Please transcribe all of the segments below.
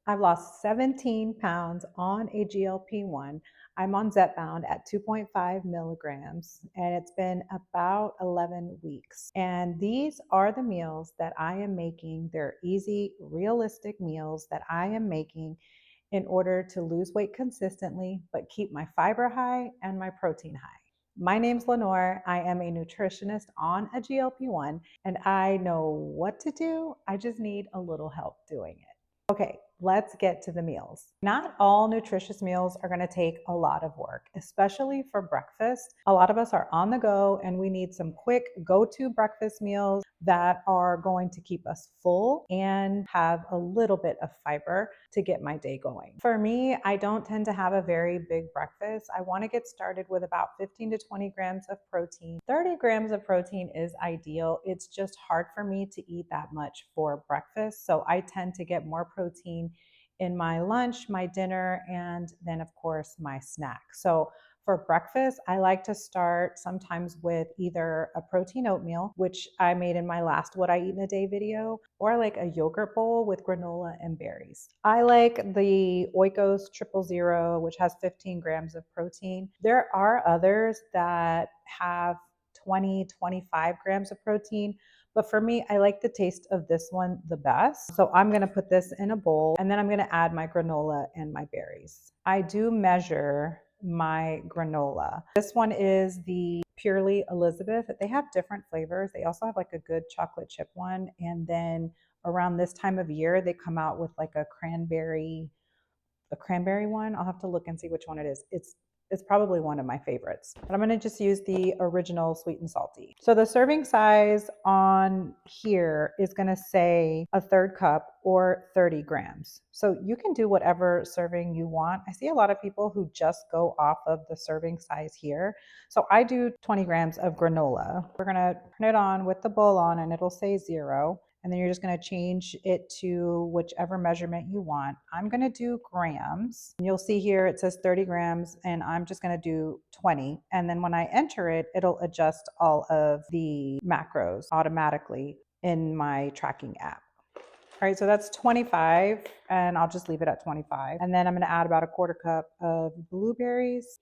I've lost 17 pounds on a GLP-1. I'm on Zepbound at 2.5 milligrams, and it's been about 11 weeks. And these are the meals that I am making. They're easy, realistic meals that I am making in order to lose weight consistently, but keep my fiber high and my protein high. My name's Lenore. I am a nutritionist on a GLP-1, and I know what to do. I just need a little help doing it. Okay, let's get to the meals. Not all nutritious meals are going to take a lot of work, especially for breakfast. A lot of us are on the go and we need some quick go-to breakfast meals that are going to keep us full and have a little bit of fiber to get my day going. For me, I don't tend to have a very big breakfast. I want to get started with about 15 to 20 grams of protein. 30 grams of protein is ideal. It's just hard for me to eat that much for breakfast. So I tend to get more protein in my lunch, my dinner, and then of course my snack. So for breakfast, I like to start sometimes with either a protein oatmeal, which I made in my last What I Eat in a Day video, or like a yogurt bowl with granola and berries. I like the Oikos 000, which has 15 grams of protein. There are others that have 20, 25 grams of protein. But for me, I like the taste of this one the best. So I'm gonna put this in a bowl and then I'm gonna add my granola and my berries. I do measure my granola. This one is the Purely Elizabeth. They have different flavors. They also have like a good chocolate chip one. And then around this time of year, they come out with like a cranberry one. I'll have to look and see which one it is. It's probably one of my favorites, but I'm going to just use the original sweet and salty. So the serving size on here is going to say a third cup or 30 grams. So you can do whatever serving you want. I see a lot of people who just go off of the serving size here. So I do 20 grams of granola. We're going to turn it on with the bowl on and it'll say 0. And then you're just going to change it to whichever measurement you want. I'm going to do grams. You'll see here it says 30 grams and I'm just going to do 20. And then when I enter it, it'll adjust all of the macros automatically in my tracking app. All right, so that's 25 and I'll just leave it at 25. And then I'm going to add about a quarter cup of blueberries.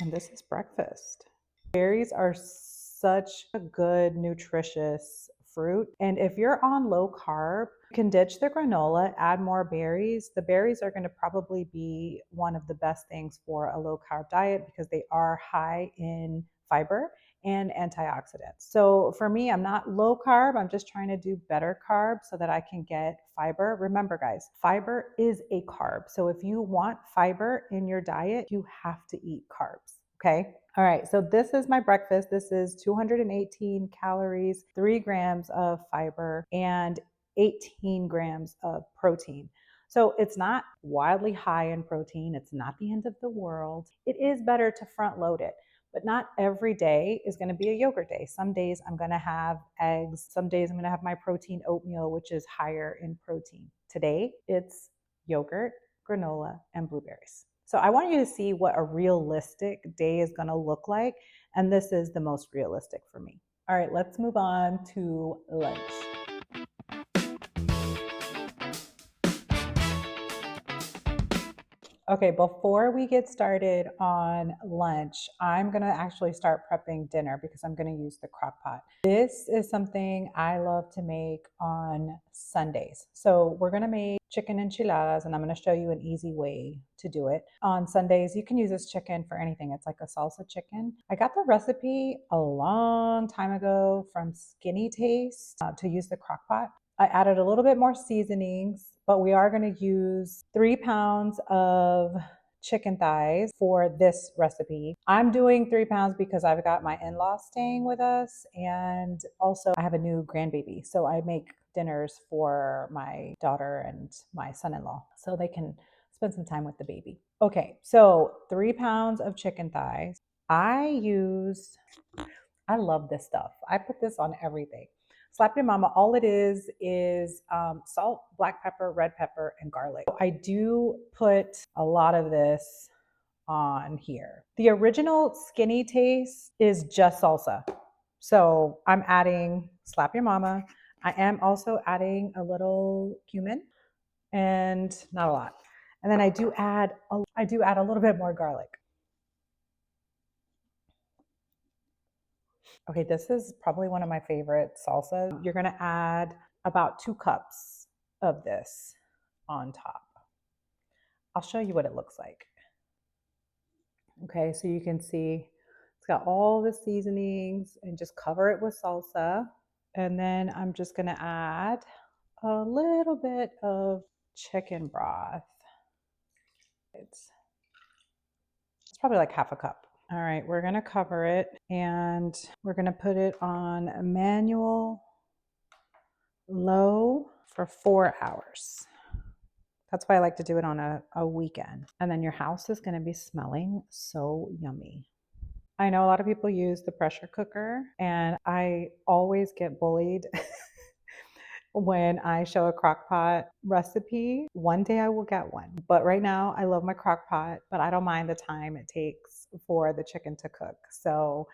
And this is breakfast. Berries are such a good, nutritious fruit. And if you're on low carb, you can ditch the granola, add more berries. The berries are going to probably be one of the best things for a low carb diet because they are high in fiber and antioxidants. So for me, I'm not low carb. I'm just trying to do better carbs so that I can get fiber. Remember guys, fiber is a carb. So if you want fiber in your diet, you have to eat carbs. Okay. All right. So this is my breakfast. This is 218 calories, 3 grams of fiber, and 18 grams of protein. So it's not wildly high in protein. It's not the end of the world. It is better to front load it. But not every day is going to be a yogurt day. Some days I'm going to have eggs. Some days I'm going to have my protein oatmeal, which is higher in protein. Today, it's yogurt, granola, and blueberries. So I want you to see what a realistic day is going to look like. And this is the most realistic for me. All right, let's move on to lunch. Okay, before we get started on lunch, I'm gonna actually start prepping dinner because I'm gonna use the crock pot. This is something I love to make on Sundays. So we're gonna make chicken enchiladas and I'm gonna show you an easy way to do it. On Sundays, you can use this chicken for anything. It's like a salsa chicken. I got the recipe a long time ago from Skinny Taste to use the crock pot. I added a little bit more seasonings, but we are going to use 3 pounds of chicken thighs for this recipe. I'm doing 3 pounds because I've got my in-laws staying with us and also I have a new grandbaby. So I make dinners for my daughter and my son-in-law so they can spend some time with the baby. Okay, so 3 pounds of chicken thighs. I love this stuff. I put this on everything. Slap Your Mama, all it is salt, black pepper, red pepper, and garlic. I do put a lot of this on here. The original Skinny Taste is just salsa. So I'm adding Slap Your Mama. I am also adding a little cumin. and not a lot. And then I do add a little bit more garlic. Okay, this is probably one of my favorite salsas. You're gonna add about 2 cups of this on top. I'll show you what it looks like. Okay, so you can see it's got all the seasonings and just cover it with salsa. And then I'm just gonna add a little bit of chicken broth. It's probably like half a cup. All right, we're gonna cover it and we're gonna put it on a manual low for 4 hours. That's why I like to do it on a weekend. And then your house is gonna be smelling so yummy. I know a lot of people use the pressure cooker, and I always get bullied when I show a crock pot recipe. One day I will get one. But right now, I love my crock pot, but I don't mind the time it takes for the chicken to cook. So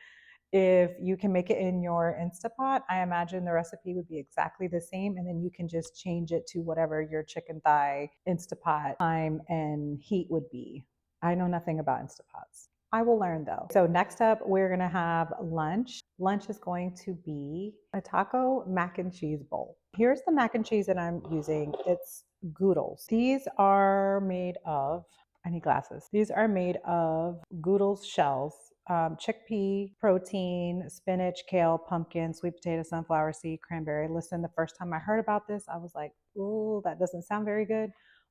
if you can make it in your Instapot, I imagine the recipe would be exactly the same. And then you can just change it to whatever your chicken thigh Instapot time and heat would be. I know nothing about Instapots. I will learn though. So next up, we're gonna have lunch. Lunch is going to be a taco mac and cheese bowl. Here's the mac and cheese that I'm using. It's Goodles. These are made of, I need glasses. These are made of Goodles shells, chickpea, protein, spinach, kale, pumpkin, sweet potato, sunflower seed, cranberry. Listen, the first time I heard about this, I was like, ooh, that doesn't sound very good,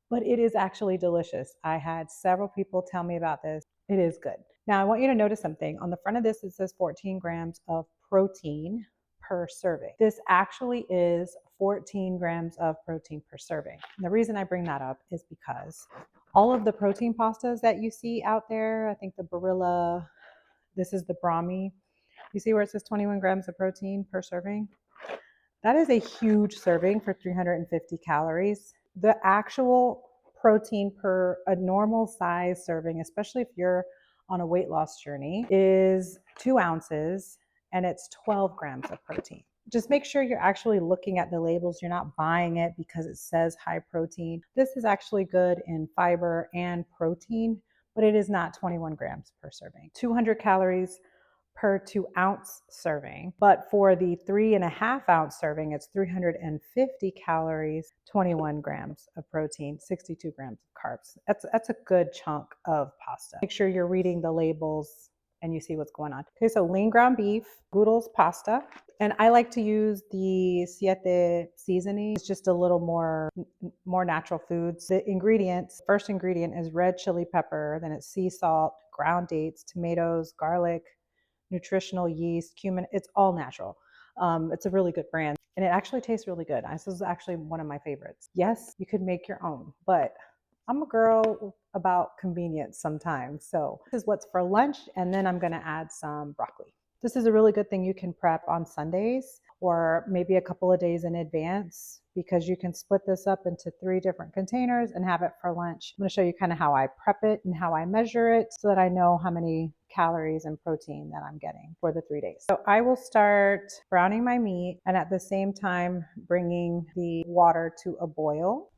but it is actually delicious. I had several people tell me about this. It is good. Now, I want you to notice something. On the front of this, it says 14 grams of protein per serving. This actually is 14 grams of protein per serving. And the reason I bring that up is because all of the protein pastas that you see out there, I think the Barilla, this is the Brahmi. You see where it says 21 grams of protein per serving? That is a huge serving for 350 calories. The actual protein per a normal size serving, especially if you're on a weight loss journey, is 2 ounces and it's 12 grams of protein. Just make sure you're actually looking at the labels. You're not buying it because it says high protein. This is actually good in fiber and protein, but it is not 21 grams per serving. 200 calories per 2-ounce serving. But for the 3.5-ounce serving, it's 350 calories, 21 grams of protein, 62 grams of carbs. That's a good chunk of pasta. Make sure you're reading the labels and you see what's going on. Okay, so lean ground beef, Goodles pasta. And I like to use the Siete seasoning. It's just a little more natural foods. The ingredients, first ingredient is red chili pepper, then it's sea salt, ground dates, tomatoes, garlic, nutritional yeast, cumin. It's all natural. It's a really good brand and it actually tastes really good. This is actually one of my favorites. Yes, you could make your own, but I'm a girl about convenience sometimes. So this is what's for lunch, and then I'm gonna add some broccoli. This is a really good thing you can prep on Sundays or maybe a couple of days in advance, because you can split this up into 3 different containers and have it for lunch. I'm gonna show you kind of how I prep it and how I measure it so that I know how many calories and protein that I'm getting for the 3 days. So I will start browning my meat and at the same time bringing the water to a boil.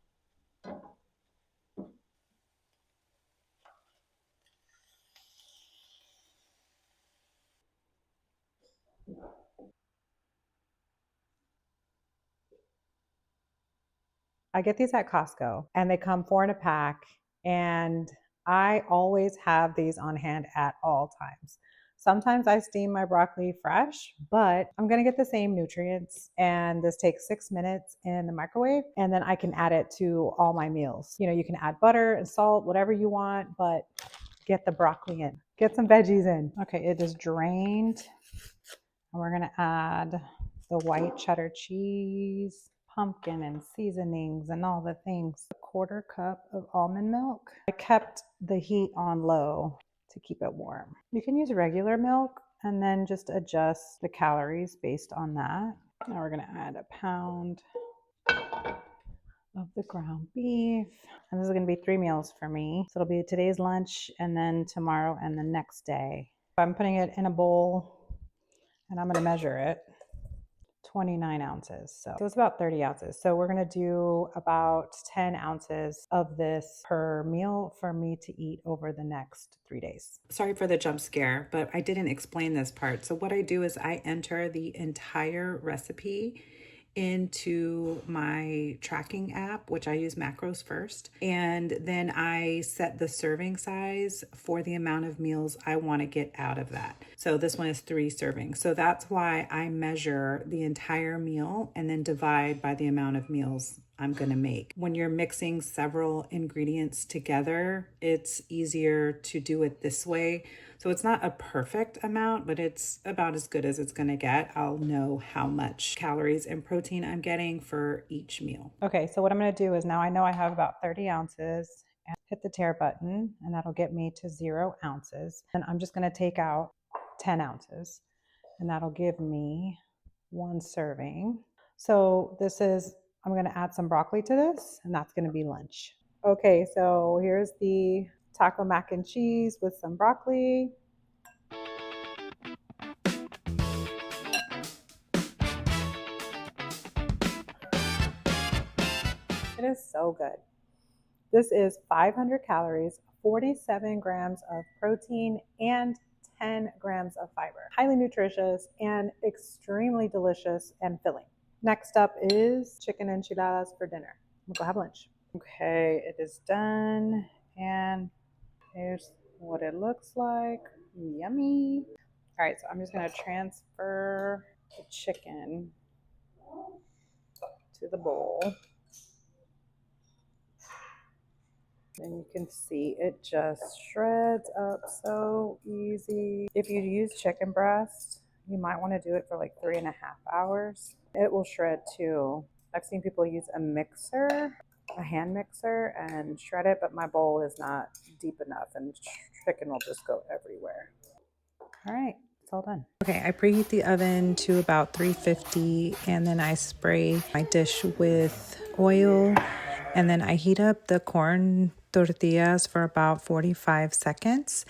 I get these at Costco and they come 4 in a pack, and I always have these on hand at all times. Sometimes I steam my broccoli fresh, but I'm gonna get the same nutrients, and this takes 6 minutes in the microwave, and then I can add it to all my meals. You know, you can add butter and salt, whatever you want, but get the broccoli in. Get some veggies in. Okay, it is drained, and we're gonna add the white cheddar cheese, pumpkin and seasonings and all the things. A 1/4 cup of almond milk. I kept the heat on low to keep it warm. You can use regular milk and then just adjust the calories based on that. Now we're gonna add a pound of the ground beef. And this is gonna be 3 meals for me. So it'll be today's lunch and then tomorrow and the next day. I'm putting it in a bowl and I'm gonna measure it. 29 ounces. So it was about 30 ounces. So we're going to do about 10 ounces of this per meal for me to eat over the next 3 days. Sorry for the jump scare, but I didn't explain this part. So what I do is I enter the entire recipe into my tracking app, which I use macros first. And then I set the serving size for the amount of meals I want to get out of that. So this one is 3 servings. So that's why I measure the entire meal and then divide by the amount of meals I'm going to make. When you're mixing several ingredients together, it's easier to do it this way. So it's not a perfect amount, but it's about as good as it's going to get. I'll know how much calories and protein I'm getting for each meal. Okay, so what I'm going to do is now I know I have about 30 ounces. And hit the tare button, and that'll get me to 0 ounces. And I'm just going to take out 10 ounces, and that'll give me 1 serving. So I'm going to add some broccoli to this, and that's going to be lunch. Okay, so here's the taco mac and cheese with some broccoli. It is so good. This is 500 calories, 47 grams of protein, and 10 grams of fiber. Highly nutritious and extremely delicious and filling. Next up is chicken enchiladas for dinner. We'll go have lunch. Okay, it is done, and here's what it looks like. Yummy. All right, so I'm just gonna transfer the chicken to the bowl. And you can see it just shreds up so easy. If you use chicken breast, you might want to do it for like 3.5 hours. It will shred too. I've seen people use a mixer, a hand mixer, and shred it, but my bowl is not deep enough and chicken will just go everywhere. All right, it's all done. Okay, I preheat the oven to about 350, and then I spray my dish with oil, and then I heat up the corn tortillas for about 45 seconds.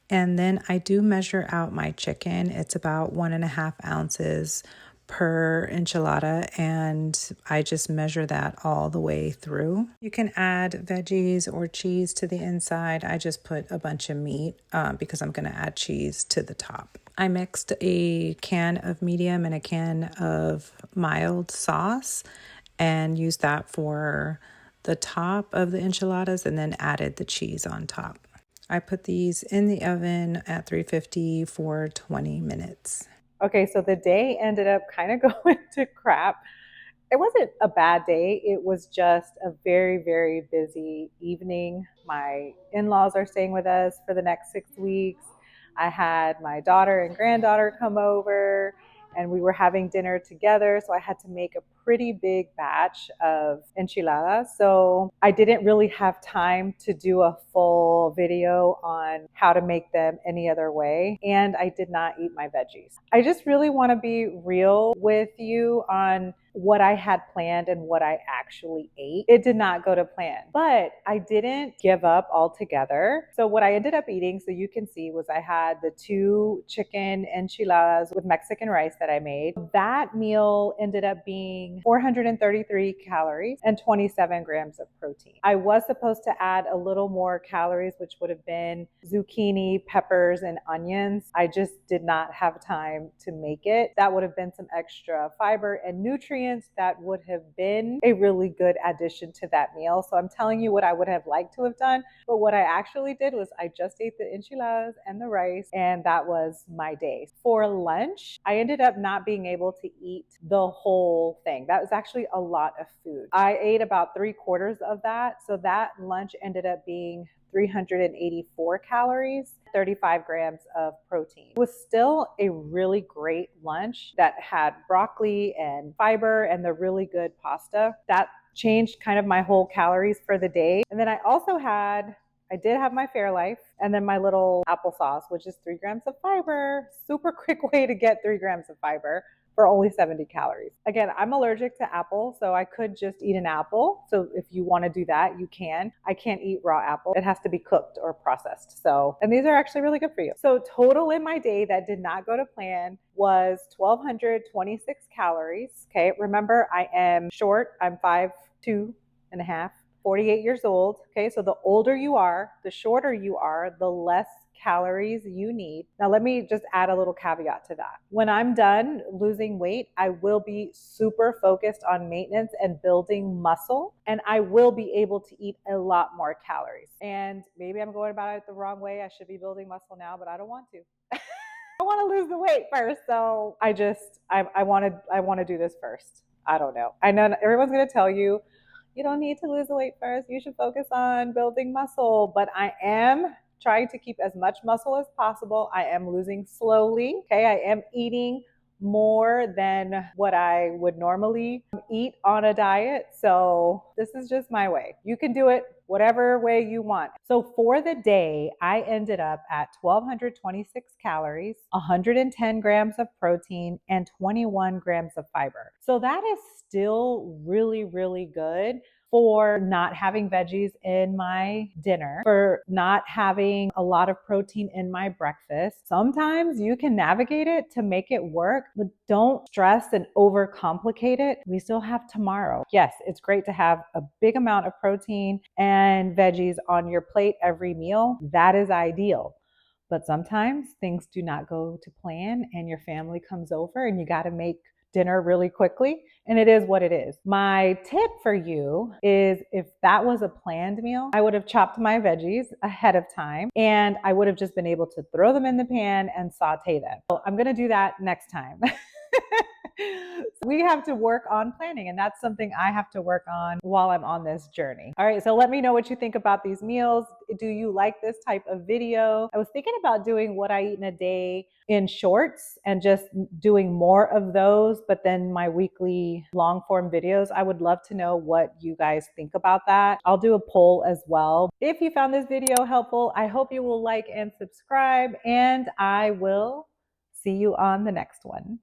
And then I do measure out my chicken. It's about 1.5 ounces per enchilada, and I just measure that all the way through. You can add veggies or cheese to the inside. I just put a bunch of meat because I'm going to add cheese to the top. I mixed a can of medium and a can of mild sauce and used that for the top of the enchiladas and then added the cheese on top. I put these in the oven at 350 for 20 minutes. Okay, so the day ended up kind of going to crap. It wasn't a bad day. It was just a very, very busy evening. My in-laws are staying with us for the next 6 weeks. I had my daughter and granddaughter come over, and we were having dinner together. So I had to make a pretty big batch of enchiladas. So I didn't really have time to do a full video on how to make them any other way. And I did not eat my veggies. I just really want to be real with you on what I had planned and what I actually ate. It did not go to plan, but I didn't give up altogether. So what I ended up eating, so you can see, was I had the 2 chicken enchiladas with Mexican rice that I made. That meal ended up being 433 calories and 27 grams of protein. I was supposed to add a little more calories, which would have been zucchini, peppers, and onions. I just did not have time to make it. That would have been some extra fiber and nutrients that would have been a really good addition to that meal. So I'm telling you what I would have liked to have done, but what I actually did was I just ate the enchiladas and the rice, and that was my day. For lunch, I ended up not being able to eat the whole thing. That was actually a lot of food. I ate about 3/4 of that. So that lunch ended up being 384 calories, 35 grams of protein. It was still a really great lunch that had broccoli and fiber and the really good pasta. That changed kind of my whole calories for the day. And then I did have my Fairlife and then my little applesauce, which is 3 grams of fiber. Super quick way to get 3 grams of fiber. for only 70 calories. Again, I'm allergic to apple, so I could just eat an apple. So if you want to do that, you can. I can't eat raw apple. It has to be cooked or processed. So, and these are actually really good for you. So total in my day that did not go to plan was 1,226 calories. Okay, remember I am short. I'm 5'2" and a half. 48 years old. Okay, so the older you are, the shorter you are, the less calories you need. Now, let me just add a little caveat to that. When I'm done losing weight, I will be super focused on maintenance and building muscle, and I will be able to eat a lot more calories. And maybe I'm going about it the wrong way. I should be building muscle now, but I don't want to. I want to lose the weight first. So I want to do this first. I don't know. I know everyone's going to tell you, you don't need to lose the weight first. You should focus on building muscle. But I am trying to keep as much muscle as possible. I am losing slowly. Okay. I am eating more than what I would normally eat on a diet. So this is just my way. You can do it whatever way you want. So for the day, I ended up at 1,226 calories, 110 grams of protein, and 21 grams of fiber. So that is still really, really good for not having veggies in my dinner, for not having a lot of protein in my breakfast. Sometimes you can navigate it to make it work, but don't stress and overcomplicate it. We still have tomorrow. Yes, it's great to have a big amount of protein and veggies on your plate every meal. That is ideal. But sometimes things do not go to plan and your family comes over and you got to make dinner really quickly, and it is what it is. My tip for you is if that was a planned meal, I would have chopped my veggies ahead of time and I would have just been able to throw them in the pan and saute them. So I'm going to do that next time. We have to work on planning, and that's something I have to work on while I'm on this journey. All right, so let me know what you think about these meals. Do you like this type of video? I was thinking about doing what I eat in a day in shorts and just doing more of those, but then my weekly long form videos. I would love to know what you guys think about that. I'll do a poll as well. If you found this video helpful, I hope you will like and subscribe, and I will see you on the next one.